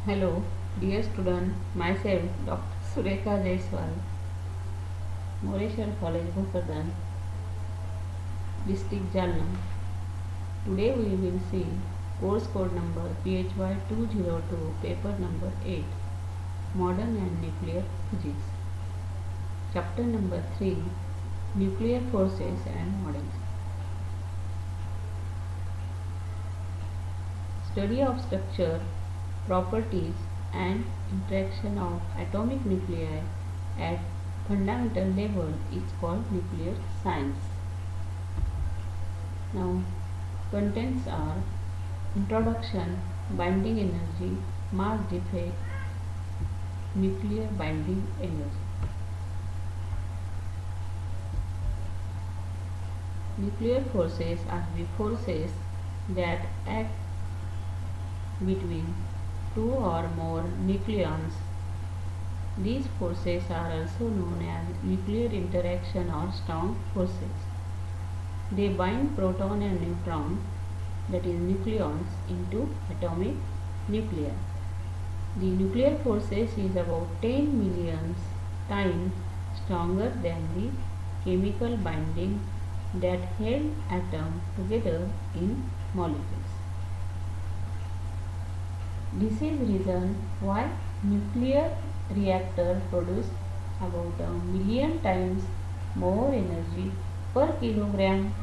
Hello, dear student, myself Dr. Surekha Jaiswal, Moreshwar College, Bhakardan, District Jalna. Today we will see course code number PHY 202, paper number 8, Modern and Nuclear Physics. Chapter number 3, Nuclear Forces and Models. Study of structure, properties and interaction of atomic nuclei at fundamental level is called nuclear science. Now, contents are introduction, binding energy, mass defect, nuclear binding energy. Nuclear forces are the forces that act between two or more nucleons. These forces are also known as nuclear interaction or strong forces. They bind proton and neutron, that is nucleons, into atomic nuclei. The nuclear forces is about 10 million times stronger than the chemical binding that held atoms together in molecules. This is reason why nuclear reactor produce about a million times more energy per kilogram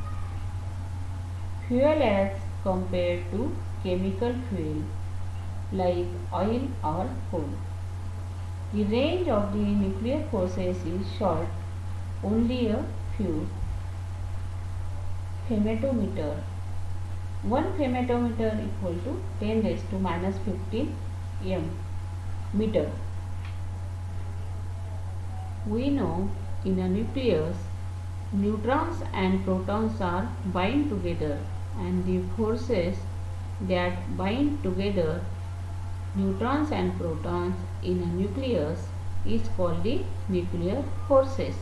fuel as compared to chemical fuel like oil or coal. The range of the nuclear forces is short, only a few femtometer. 1 femtometer equal to 10 raised to minus 15 meter. We know in a nucleus, neutrons and protons are bind together, and the forces that bind together neutrons and protons in a nucleus is called the nuclear forces.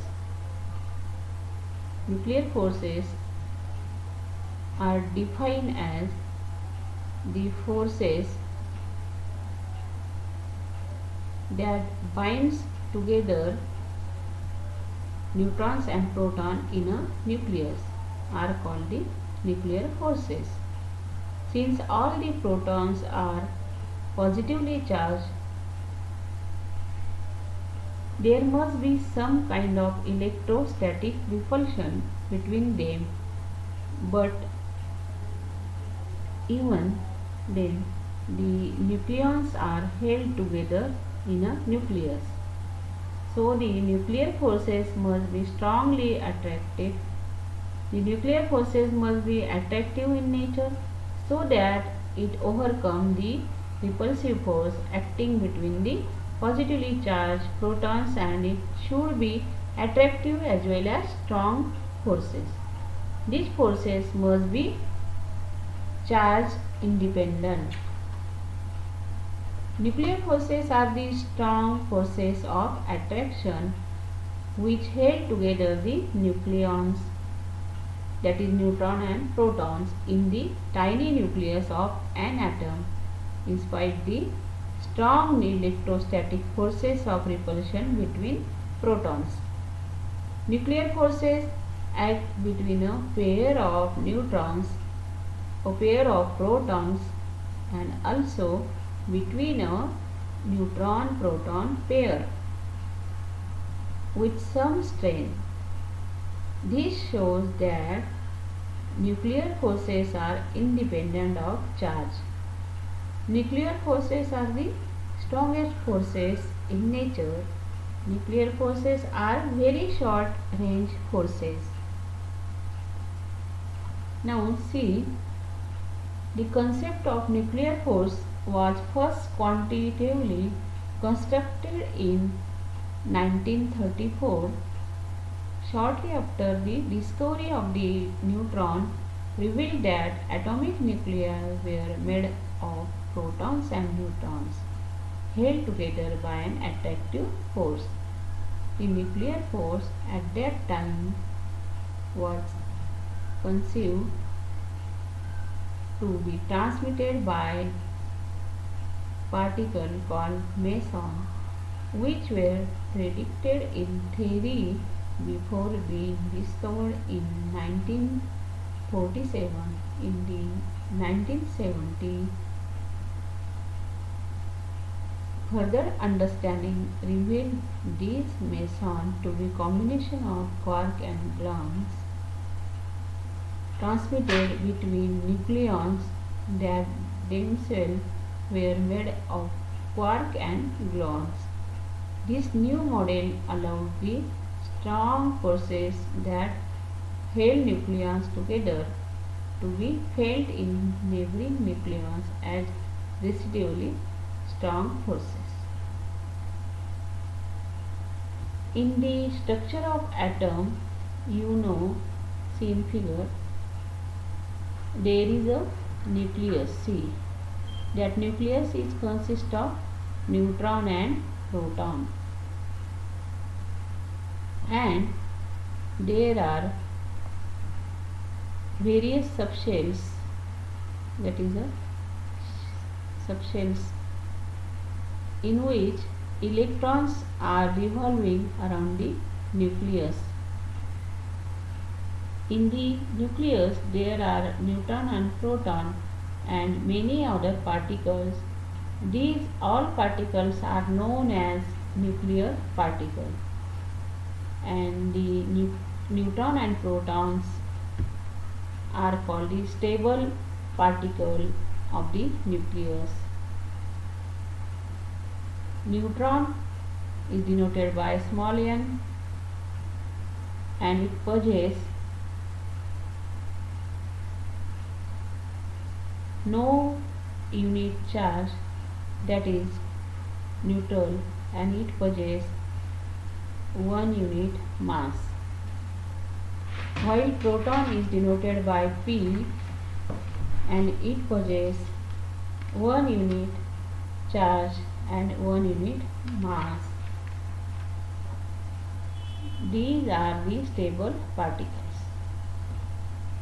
Nuclear forces are defined as the forces that binds together neutrons and proton in a nucleus are called the nuclear forces. Since all the protons are positively charged, there must be some kind of electrostatic repulsion between them, but even then the nucleons are held together in a nucleus. So the nuclear forces must be strongly attractive. The nuclear forces must be attractive in nature so that it overcome the repulsive force acting between the positively charged protons, and it should be attractive as well as strong forces. These forces must be charge independent. Nuclear forces are the strong forces of attraction which hold together the nucleons, that is neutron and protons, in the tiny nucleus of an atom, in spite the strong electrostatic forces of repulsion between protons. Nuclear forces act between a pair of neutrons, a pair of protons, and also between a neutron-proton pair with some strength. This shows that nuclear forces are independent of charge. Nuclear forces are the strongest forces in nature. Nuclear forces are very short range forces. Now see, the concept of nuclear force was first quantitatively constructed in 1934, shortly after the discovery of the neutron revealed that atomic nuclei were made of protons and neutrons held together by an attractive force. The nuclear force at that time was conceived to be transmitted by particle called meson, which were predicted in theory before being discovered in 1947. In the 1970s, further understanding revealed these mesons to be combination of quark and gluons transmitted between nucleons that themselves were made of quark and gluons. This new model allowed the strong forces that held nucleons together to be felt in neighboring nucleons as residually strong forces. In the structure of atom, see in figure, there is a nucleus C. That nucleus is consist of neutron and proton, and there are various subshells, that is a subshells in which electrons are revolving around the nucleus. In the nucleus there are neutron and proton and many other particles. These all particles are known as nuclear particles, and the neutron and protons are called the stable particle of the nucleus. Neutron is denoted by small n and it possesses no unit charge, that is neutral, and it possesses 1 unit mass, while proton is denoted by P and it possesses 1 unit charge and 1 unit mass. These are the stable particles.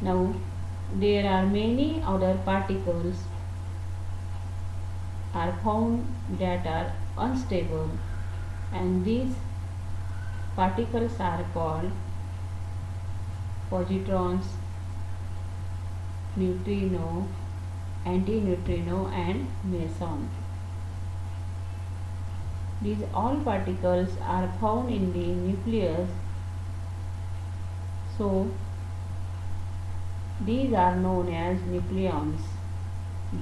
Now there are many other particles are found that are unstable, and these particles are called positrons, neutrino, antineutrino and meson. These all particles are found in the nucleus, so these are known as nucleons.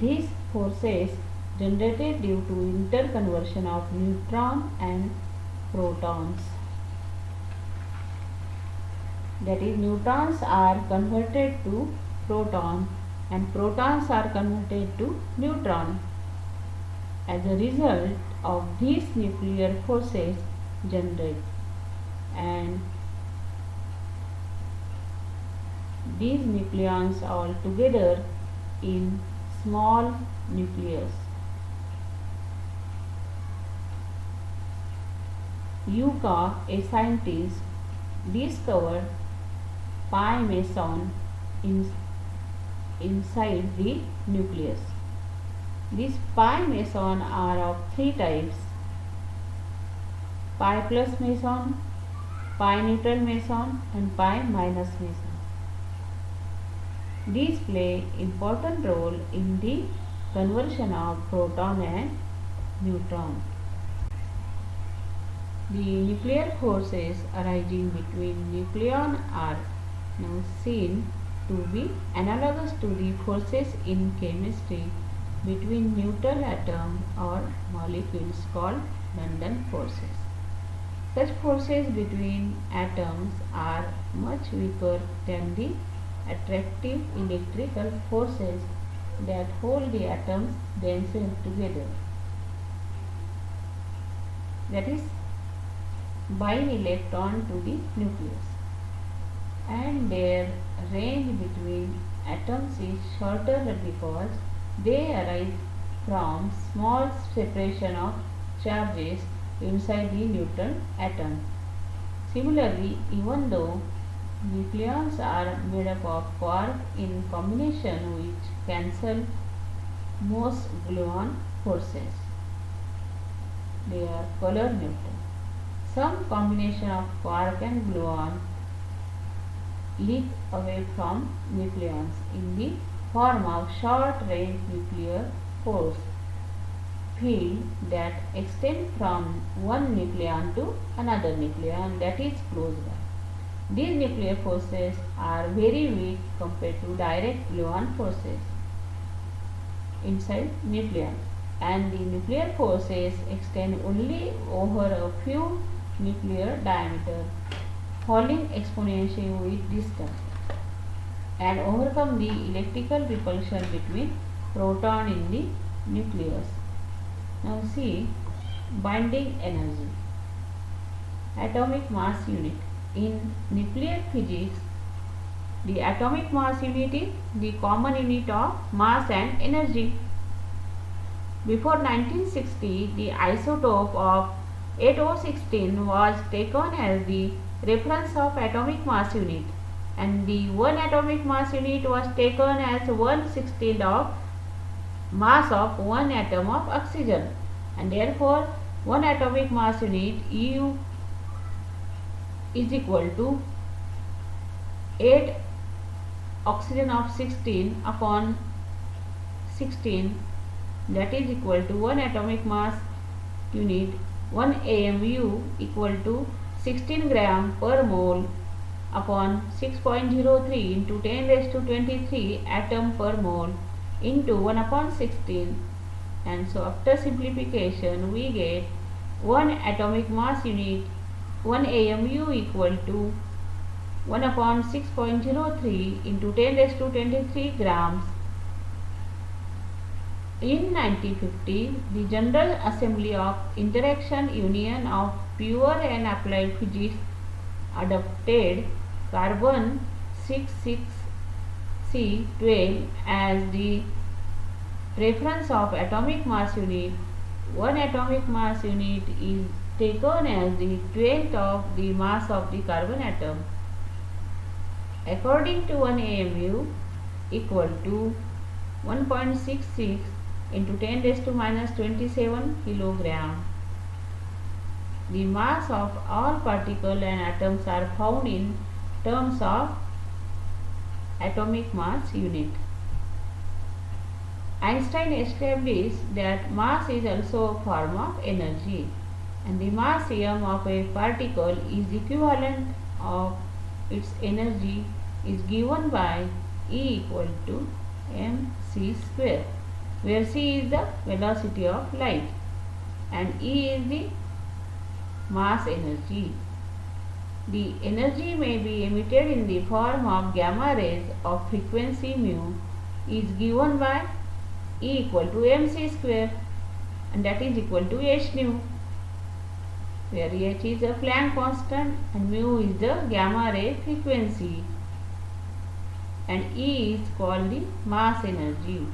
These forces generated due to interconversion of neutron and protons. That is, neutrons are converted to proton and protons are converted to neutron. As a result of these nuclear forces generate, and these nucleons all together in small nucleus. Yuka, a scientist, discovered pi meson inside the nucleus. These pi meson are of 3 types: pi plus meson, pi neutral meson and pi minus meson. These play important role in the conversion of proton and neutron. The nuclear forces arising between nucleon are now seen to be analogous to the forces in chemistry between neutral atoms or molecules called London forces. Such forces between atoms are much weaker than the attractive electrical forces that hold the atoms themselves together. That is, bind electron to the nucleus, and their range between atoms is shorter because they arise from small separation of charges inside the neutral atom. Similarly, even though nucleons are made up of quark in combination which cancel most gluon forces, they are color neutral. Some combination of quark and gluon leak away from nucleons in the form of short-range nuclear force field that extend from one nucleon to another nucleon that is close by. These nuclear forces are very weak compared to direct gluon forces inside nucleon, and the nuclear forces extend only over a few nuclear diameter, falling exponentially with distance, and overcome the electrical repulsion between proton in the nucleus. Now see binding energy. Atomic mass unit. In nuclear physics, the atomic mass unit is the common unit of mass and energy. Before 1960, the isotope of 8016 was taken as the reference of atomic mass unit, and the one atomic mass unit was taken as 1/16 of mass of one atom of oxygen, and therefore one atomic mass unit U is equal to 8 oxygen of 16 upon 16, that is equal to 1 atomic mass unit 1 AMU equal to 16 gram per mole upon 6.03 into 10 raised to 23 atom per mole into 1 upon 16, and so after simplification we get 1 atomic mass unit 1 AMU equal to 1 upon 6.03 into 10 raised to 23 grams. In 1950, the General Assembly of Interaction Union of Pure and Applied Physics adopted carbon 66C12 as the reference of atomic mass unit. One atomic mass unit is taken as the 12th of the mass of the carbon atom. According to 1 AMU equal to 1.66 into 10 raised to minus 27 kilogram. The mass of all particles and atoms are found in terms of atomic mass unit. Einstein established that mass is also a form of energy, and the mass m of a particle is equivalent of its energy is given by E equal to mc square, where c is the velocity of light and E is the mass energy. The energy may be emitted in the form of gamma rays of frequency mu is given by E equal to mc square, and that is equal to h nu, where h is a Planck constant and mu is the gamma ray frequency, and E is called the mass energy.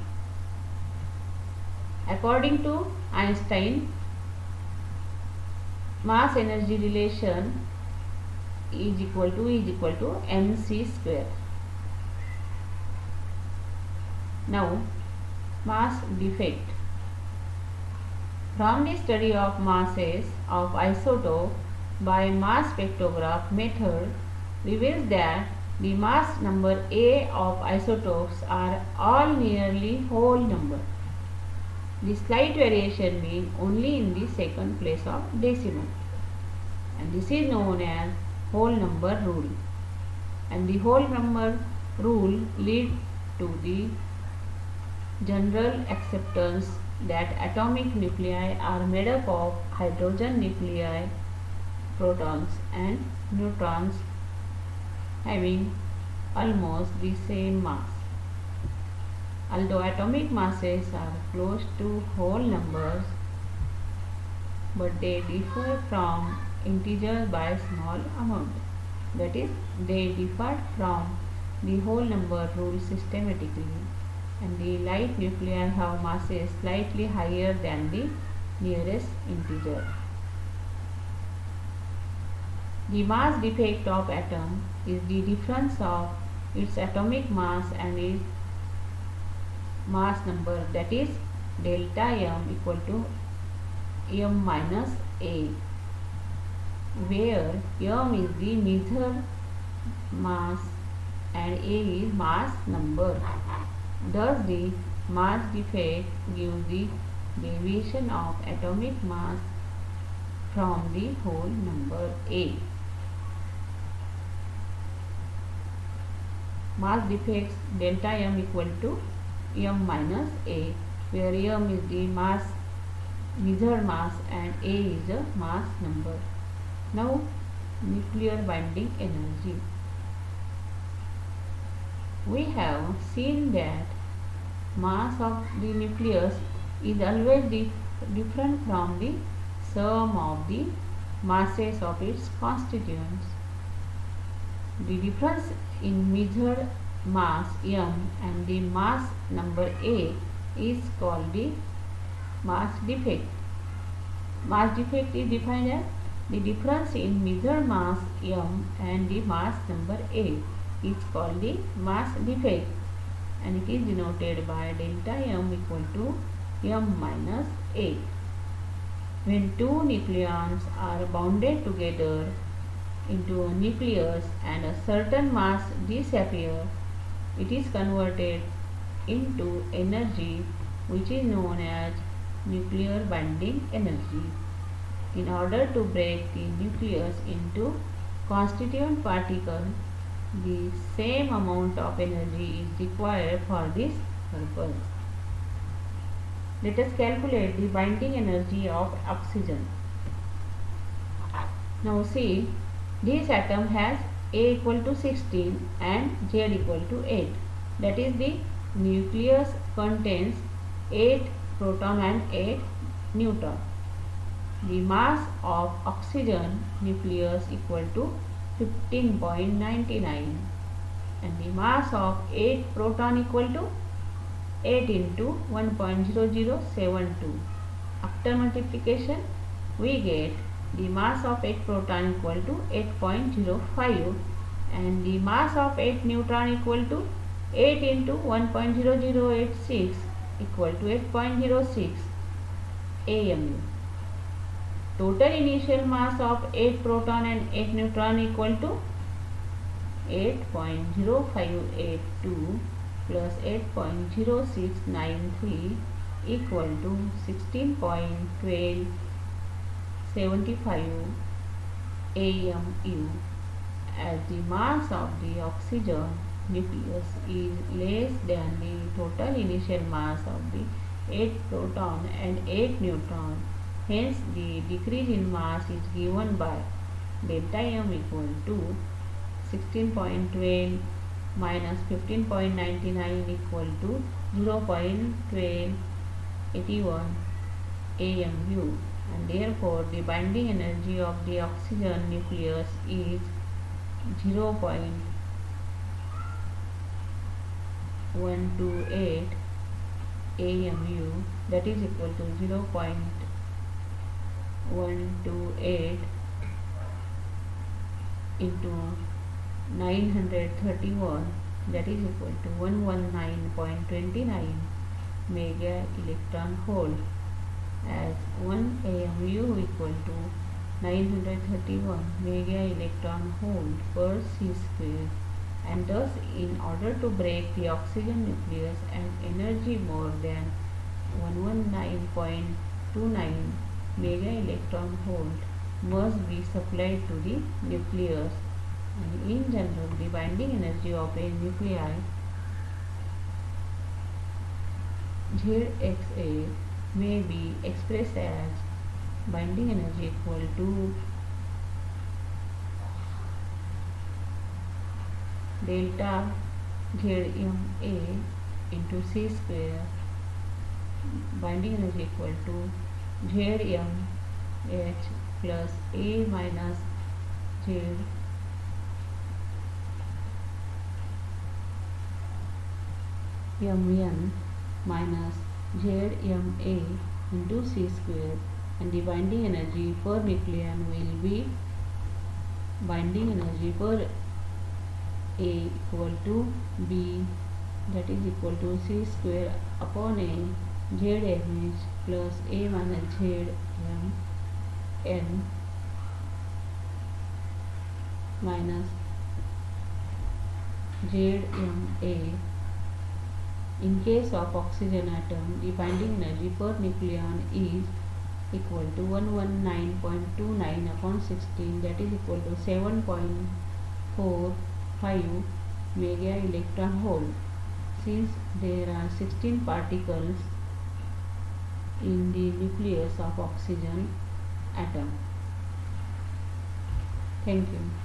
According to Einstein, mass energy relation is equal to mc square. Now mass defect. From the study of masses of isotope by mass spectrograph method reveals that the mass number A of isotopes are all nearly whole number, the slight variation being only in the second place of decimal, and this is known as whole number rule, and the whole number rule lead to the general acceptance that atomic nuclei are made up of hydrogen nuclei, protons and neutrons having almost the same mass. Although atomic masses are close to whole numbers, but they differ from integers by a small amount. That is, they differ from the whole number rule systematically, and the light nuclei have masses slightly higher than the nearest integer. The mass defect of atom is the difference of its atomic mass and its mass number, that is delta m equal to m minus a, where m is the measured mass and a is mass number. Thus the mass defect gives the deviation of atomic mass from the whole number a. Mass defects delta m equal to m minus a, where m is the measured mass and a is a mass number. Now nuclear binding energy. We have seen that mass of the nucleus is always different from the sum of the masses of its constituents. The difference in measured mass m and the mass number a is called the mass defect. Mass defect is defined as the difference in measured mass m and the mass number a is called the mass defect, and it is denoted by delta m equal to m minus a. When two nucleons are bounded together into a nucleus and a certain mass disappears, it is converted into energy which is known as nuclear binding energy. In order to break the nucleus into constituent particles, the same amount of energy is required for this purpose. Let us calculate the binding energy of oxygen. Now see, this atom has A equal to 16 and Z equal to 8. That is, the nucleus contains 8 proton and 8 neutron. The mass of oxygen nucleus equal to 15.99 and the mass of 8 proton equal to 8 into 1.0072. After multiplication, we get the mass of 8 proton equal to 8.05 and the mass of 8 neutron equal to 8 into 1.0086 equal to 8.06 AMU. Total initial mass of 8 proton and 8 neutron equal to 8.0582 plus 8.0693 equal to 16.1275 AMU, as the mass of the oxygen nucleus is less than the total initial mass of the 8 proton and 8 neutron. Hence, the decrease in mass is given by delta m equal to 16.12 minus 15.99 equal to 0.1281 AMU, and therefore the binding energy of the oxygen nucleus is 0.128 AMU, that is equal to 0.128 into 931, that is equal to 119.29 mega electron volt, as 1 AMU equal to 931 mega electron volt per c square, and thus in order to break the oxygen nucleus, an energy more than 119.29 mega electron volt must be supplied to the nucleus. And in general, the binding energy of a nuclei ZXA may be expressed as binding energy equal to delta ZMA into C square, binding energy equal to ZMH plus A minus Z Mn minus ZMA into C square, and the binding energy per nucleon will be binding energy per A equal to B, that is equal to C square upon A ZnH plus A minus Zm n minus Zma. In case of oxygen atom, the binding energy per nucleon is equal to 119.29 upon 16, that is equal to 7.45 mega electron volt. Since there are 16 particles in the nucleus of oxygen atom. Thank you.